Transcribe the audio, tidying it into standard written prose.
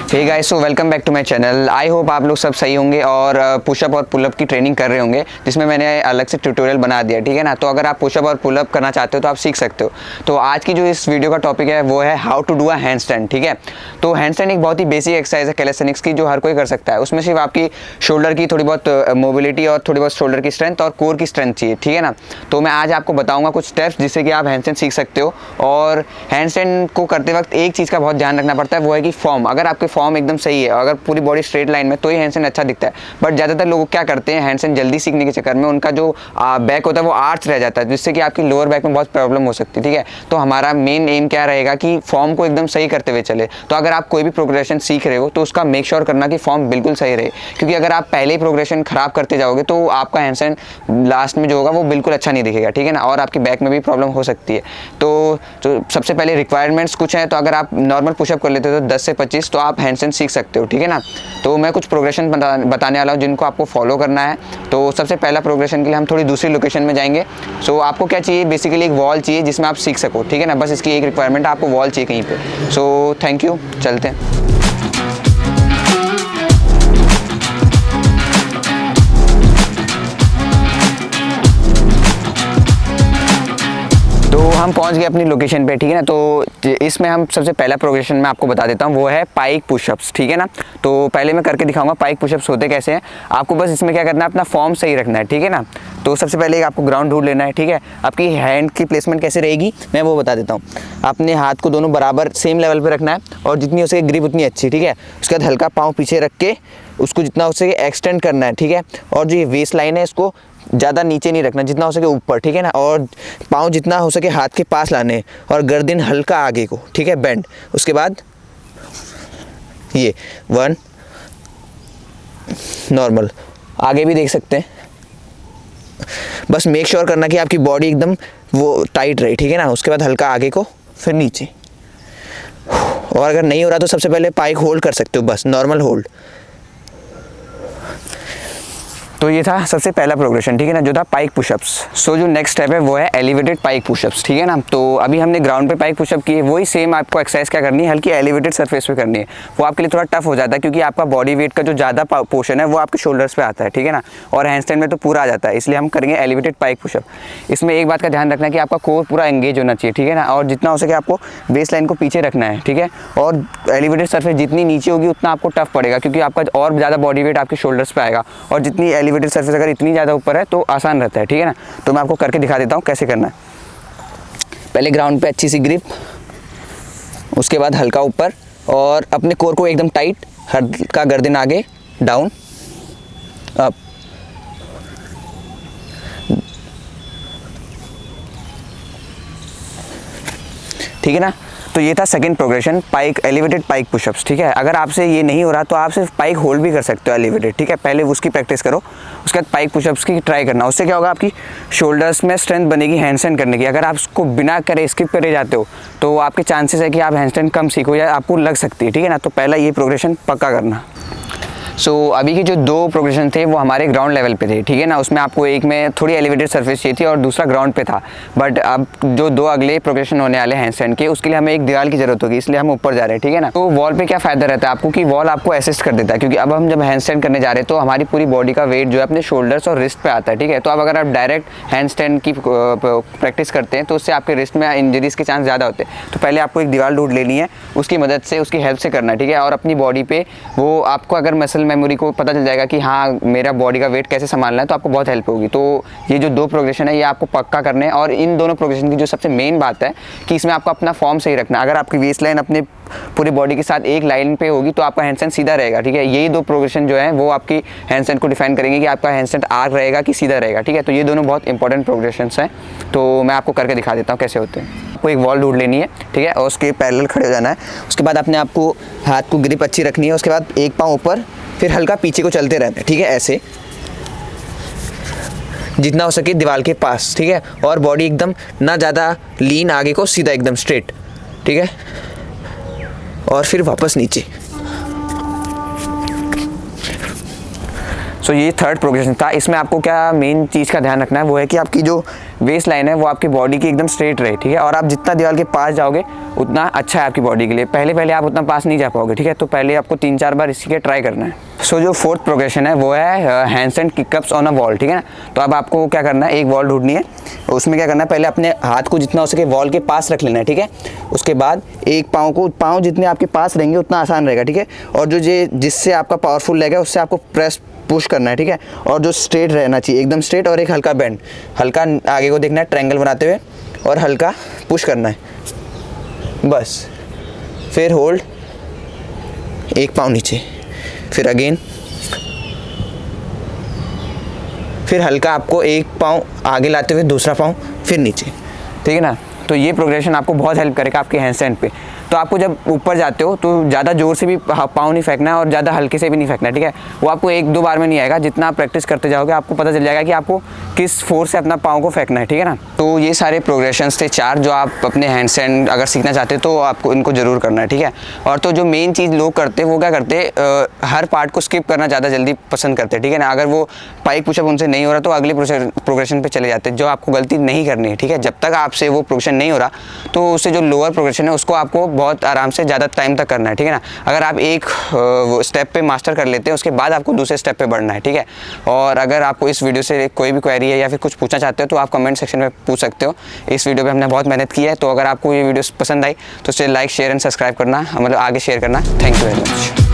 Hey guys, so welcome back to my channel. I hope आप लोग सब सही होंगे और पुशअप और पुलअप की ट्रेनिंग कर रहे होंगे, जिसमें मैंने अलग से ट्यूटोरियल बना दिया, ठीक है ना। तो अगर आप पुशअप और पुलअप करना चाहते हो तो आप सीख सकते हो। तो आज की जो इस वीडियो का टॉपिक है वो है how to do a handstand, ठीक है। तो हैंड स्टैंड एक बहुत ही बेसिक एक्सरसाइज है कैलिस्थेनिक्स की, जो हर कोई कर सकता है। उसमें सिर्फ आपकी शोल्डर की थोड़ी बहुत मोबिलिटी और थोड़ी बहुत शोल्डर की स्ट्रेंथ और कोर की स्ट्रेंथ चाहिए, ठीक है ना। तो मैं आज आपको बताऊंगा कुछ स्टेप्स जिससे कि आप हैंड स्टैंड सीख सकते हो। और हैंड स्टैंड को करते वक्त एक चीज़ का बहुत ध्यान रखना पड़ता है, वो है कि फॉर्म। अगर आपके फॉर्म एकदम सही है, अगर पूरी बॉडी स्ट्रेट लाइन में, तो ही हैंडस्टैंड अच्छा दिखता है। बट ज़्यादातर लोग क्या करते हैं, हैंडस्टैंड जल्दी सीखने के चक्कर में उनका जो बैक होता है वो आर्च रह जाता है, जिससे कि आपकी लोअर बैक में बहुत प्रॉब्लम हो सकती है, ठीक है। तो हमारा मेन एम क्या रहेगा कि फॉर्म को एकदम सही करते हुए चले। तो अगर आप कोई भी प्रोग्रेशन सीख रहे हो तो उसका मेक श्योर करना कि फॉर्म बिल्कुल सही रहे, क्योंकि अगर आप पहले ही प्रोग्रेशन खराब करते जाओगे तो आपका हैंडस्टैंड लास्ट में जो होगा वो बिल्कुल अच्छा नहीं दिखेगा, ठीक है ना। और आपकी बैक में भी प्रॉब्लम हो सकती है। तो सबसे पहले रिक्वायरमेंट्स कुछ हैं। तो अगर आप नॉर्मल पुशअप कर लेते हो तो 10 से 25 तो आप हैंडस्टैंड सीख सकते हो, ठीक है ना। तो मैं कुछ प्रोग्रेशन बताने वाला हूँ जिनको आपको फॉलो करना है। तो सबसे पहला प्रोग्रेशन के लिए हम थोड़ी दूसरी लोकेशन में जाएंगे। सो आपको क्या चाहिए, बेसिकली एक वॉल चाहिए जिसमें आप सीख सको, ठीक है ना। बस इसकी एक रिक्वायरमेंट है, आपको वॉल चाहिए कहीं पे। सो थैंक यू, चलते हैं। तो हम पहुंच गए अपनी लोकेशन पे, ठीक है ना। तो इसमें हम सबसे पहला प्रोग्रेशन मैं आपको बता देता हूँ, वो है पाइक पुशअप्स, ठीक है ना। तो पहले मैं करके दिखाऊंगा पाइक पुशअप्स होते कैसे हैं। आपको बस इसमें क्या करना है, अपना फॉर्म सही रखना है, ठीक है ना। तो सबसे पहले आपको ग्राउंड ढूंढ लेना है, ठीक है। आपकी हैंड की प्लेसमेंट कैसे रहेगी मैं वो बता देता हूँ। अपने हाथ को दोनों बराबर सेम लेवल पर रखना है और जितनी हो सके ग्रिप उतनी अच्छी, ठीक है। उसके बाद हल्का पाँव पीछे रख के उसको जितना हो सके एक्सटेंड करना है, ठीक है। और जो ये वेस्ट लाइन है इसको ज़्यादा नीचे नहीं रखना, जितना हो सके ऊपर, ठीक है ना। और पाँव जितना हो सके हाथ के पास लाने और गर्दन हल्का आगे को, ठीक है, बेंड। उसके बाद ये 1 नॉर्मल, आगे भी देख सकते हैं। बस मेक श्योर करना कि आपकी बॉडी एकदम वो टाइट रहे, ठीक है ना। उसके बाद हल्का आगे को, फिर नीचे। और अगर नहीं हो रहा तो सबसे पहले पाइक होल्ड कर सकते हो, बस नॉर्मल होल्ड। तो ये था सबसे पहला प्रोग्रेशन, ठीक है ना, जो था पाइक पुशअप्स। सो जो नेक्स्ट स्टेप है वो है एलिवेटेड पाइक पुशअप्स, ठीक है ना। तो अभी हमने ग्राउंड पे पाइक पुशअप किए, वही सेम आपको एक्सरसाइज क्या करनी है, हल्की एलिवेटेड सरफेस पे करनी है। वो आपके लिए थोड़ा टफ हो जाता है, क्योंकि आपका बॉडी वेट का जो ज़्यादा पोर्शन है वो आपके शोल्डर्स पे आता है, ठीक है ना। और हैंडस्टैंड में तो पूरा आ जाता है, इसलिए हम करेंगे एलिवेटेड पाइक पुशअप। इसमें एक बात का ध्यान रखना है कि आपका कोर पूरा एंगेज होना चाहिए, ठीक है ना। और जितना हो सके आपको बेस लाइन को पीछे रखना है, ठीक है। और एलिवेटेड सरफेस जितनी नीचे होगी उतना आपको टफ पड़ेगा, क्योंकि आपका और ज़्यादा बॉडी वेट आपके शोल्डर्स पे आएगा। और जितनी एलिवेटेड सरफेस अगर इतनी ज़्यादा ऊपर है तो आसान रहता है, ठीक है ना। तो मैं आपको करके दिखा देता हूँ कैसे करना है। पहले ग्राउंड पे अच्छी सी ग्रिप, उसके बाद हल्का ऊपर और अपने कोर को एकदम टाइट, हल्का गर्दन आगे, डाउन, अप। ठीक है ना। तो ये था सेकंड प्रोग्रेशन, पाइक एलिवेटेड पाइक पुशअप्स, ठीक है। अगर आपसे ये नहीं हो रहा तो आप सिर्फ पाइक होल्ड भी कर सकते हो एलिवेटेड, ठीक है। पहले उसकी प्रैक्टिस करो, उसके बाद पाइक पुशअप्स की ट्राई करना। उससे क्या होगा, आपकी शोल्डर्स में स्ट्रेंथ बनेगी हैंडस्टैंड करने की। अगर आप उसको बिना करे स्किप करे जाते हो तो आपके चांसेस है कि आप हैंडस्टैंड कम सीखो या आपको लग सकती है, ठीक है ना। तो पहला ये प्रोग्रेशन पक्का करना। सो अभी के जो दो प्रोग्रेशन थे वो हमारे ग्राउंड लेवल पे थे, ठीक है ना। उसमें आपको एक में थोड़ी एलिवेटेड सरफेस चाहिए थी और दूसरा ग्राउंड पे था। बट अब जो दो अगले प्रोग्रेशन होने वाले हैं हैंडस्टैंड के, उसके लिए हमें एक दीवार की जरूरत होगी, इसलिए हम ऊपर जा रहे हैं, ठीक है ना। तो वॉल पे क्या फ़ायदा रहता है आपको कि वॉल आपको असिस्ट कर देता है, क्योंकि अब हम जब हैंडस्टैंड करने जा रहे हैं तो हमारी पूरी बॉडी का वेट जो है अपने शोल्डर्स और रिस्ट पे आता है, ठीक है। तो अब अगर आप डायरेक्ट हैंडस्टैंड की प्रैक्टिस करते हैं तो उससे आपके रिस्ट में इंजरीज के चांस ज़्यादा होते हैं। तो पहले आपको एक दीवार ढूंढ लेनी है, उसकी मदद से, उसकी हेल्प से करना है, ठीक है। और अपनी बॉडी पे वो आपको अगर मसल मेमोरी को पता चल जाएगा कि हाँ मेरा बॉडी का वेट कैसे संभालना है, तो आपको बहुत हेल्प होगी। तो ये जो दो प्रोग्रेशन है ये आपको पक्का करने हैं। और इन दोनों प्रोग्रेशन की जो सबसे मेन बात है कि इसमें आपको अपना फॉर्म सही रखना है। अगर आपकी वेस्ट लाइन अपने पूरी बॉडी के साथ एक लाइन पे होगी तो आपका हैंडस्टैंड सीधा रहेगा, ठीक है। यही दो प्रोग्रेशन जो है वो आपकी हैंडस्टैंड को डिफाइन करेंगे कि आपका हैंडस्टैंड आर्क रहेगा कि सीधा रहेगा, ठीक है। तो ये दोनों बहुत इंपॉर्टेंट प्रोग्रेशंस हैं। तो मैं आपको करके दिखा देता हूँ कैसे होते हैं। आपको एक वॉल ढूंढ लेनी है, ठीक है, और उसके पैरेलल खड़े हो जाना है। उसके बाद अपने आपको हाथ को ग्रिप अच्छी रखनी है। उसके बाद एक पाँव ऊपर, फिर हल्का पीछे को चलते रहना है, ठीक है, ऐसे जितना हो सके दीवार के पास, ठीक है। और बॉडी एकदम ना ज़्यादा लीन आगे को, सीधा एकदम स्ट्रेट, ठीक है। और फिर वापस नीचे। सो ये थर्ड प्रोग्रेशन था। इसमें आपको क्या मेन चीज़ का ध्यान रखना है, वो है कि आपकी जो वेस्ट लाइन है वो आपकी बॉडी की एकदम स्ट्रेट रहे, ठीक है। और आप जितना दीवार के पास जाओगे उतना अच्छा है आपकी बॉडी के लिए। पहले आप उतना पास नहीं जा पाओगे, ठीक है। तो पहले आपको 3-4 बार इसी के ट्राई करना है। सो जो फोर्थ प्रोग्रेशन है वो है हैंडस्टैंड किकअप्स ऑन अ वॉल, ठीक है ना। तो अब आपको क्या करना है, एक वॉल ढूंढनी है, उसमें क्या करना है, पहले अपने हाथ को जितना हो सके वॉल के पास रख लेना है, ठीक है। उसके बाद एक पाँव जितने आपके पास रहेंगे उतना आसान रहेगा, ठीक है। और जो जिससे आपका पावरफुल लगेगा उससे आपको प्रेस पुश करना है, ठीक है। और जो स्ट्रेट रहना चाहिए, एकदम स्ट्रेट, और एक हल्का बेंड, हल्का आगे को देखना है ट्रायंगल बनाते हुए, और हल्का पुश करना है, बस। फिर होल्ड, एक पाँव नीचे, फिर अगेन, फिर हल्का आपको एक पाँव आगे लाते हुए दूसरा पाँव फिर नीचे, ठीक है ना। तो ये प्रोग्रेशन आपको बहुत हेल्प करेगा आपके हैंडस्टैंड पे। तो आपको जब ऊपर जाते हो तो ज़्यादा ज़ोर से भी पाँव नहीं फेंकना है और ज़्यादा हल्के से भी नहीं फेंकना है, ठीक है। वो आपको 1-2 बार में नहीं आएगा, जितना आप प्रैक्टिस करते जाओगे आपको पता चल जाएगा कि आपको किस फोर्स से अपना पाँव को फेंकना है, ठीक है ना। तो ये सारे प्रोग्रेशंस थे 4 जो आप अपने हैंडस्टैंड अगर सीखना चाहते हो तो आपको इनको ज़रूर करना है, ठीक है। और तो जो मेन चीज़ लोग करते हैं वो क्या करते हैं, हर पार्ट को स्किप करना ज़्यादा जल्दी पसंद करते हैं, ठीक है ना। अगर वो पाइक पुशअप उनसे नहीं हो रहा तो अगले प्रोग्रेशन पे चले जाते हैं, जो आपको गलती नहीं करनी है, ठीक है। जब तक आपसे वो प्रोग्रेशन नहीं हो रहा तो उससे जो लोअर प्रोग्रेशन है उसको आपको बहुत आराम से ज़्यादा टाइम तक करना है, ठीक है ना। अगर आप एक स्टेप पे मास्टर कर लेते हैं उसके बाद आपको दूसरे स्टेप पे बढ़ना है, ठीक है। और अगर आपको इस वीडियो से कोई भी क्वेरी है या फिर कुछ पूछना चाहते हो तो आप कमेंट सेक्शन में पूछ सकते हो। इस वीडियो पे हमने बहुत मेहनत की है, तो अगर आपको ये वीडियो पसंद आई तो इसे लाइक, शेयर एंड सब्सक्राइब करना, मतलब आगे शेयर करना। Thank you very much.